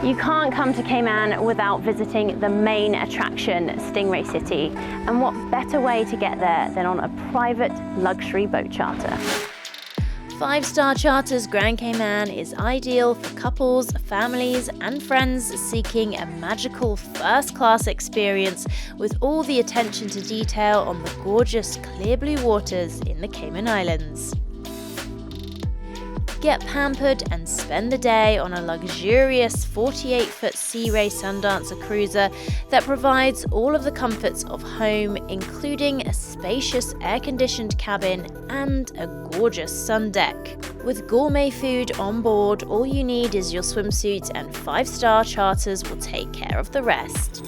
You can't come to Cayman without visiting the main attraction, Stingray City. And what better way to get there than on a private luxury boat charter? 5-star Charters Grand Cayman is ideal for couples, families and friends seeking a magical first-class experience with all the attention to detail on the gorgeous clear blue waters in the Cayman Islands. Get pampered and spend the day on a luxurious 48-foot Sea Ray Sundancer cruiser that provides all of the comforts of home, including a spacious air-conditioned cabin and a gorgeous sun deck. With gourmet food on board, all you need is your swimsuit and 5-star Charters will take care of the rest.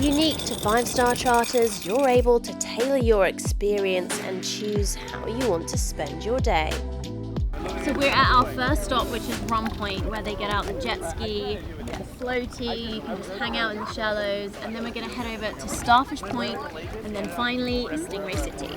Unique to 5-star Charters, you're able to tailor your experience and choose how you want to spend your day. So we're at our first stop, which is Rum Point, where they get out the jet ski, the floaty, you can just hang out in the shallows, and then we're going to head over to Starfish Point, and then finally Stingray City.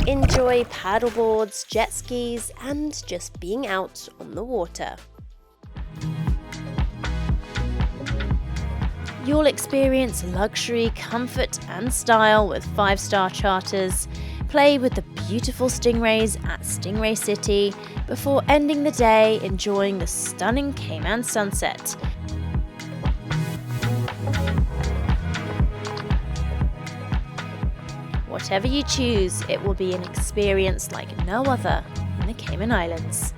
Enjoy paddleboards, jet skis, and just being out on the water. You'll experience luxury, comfort, and style with 5-star Charters. Play with the beautiful stingrays at Stingray City before ending the day enjoying the stunning Cayman sunset. Whatever you choose, it will be an experience like no other in the Cayman Islands.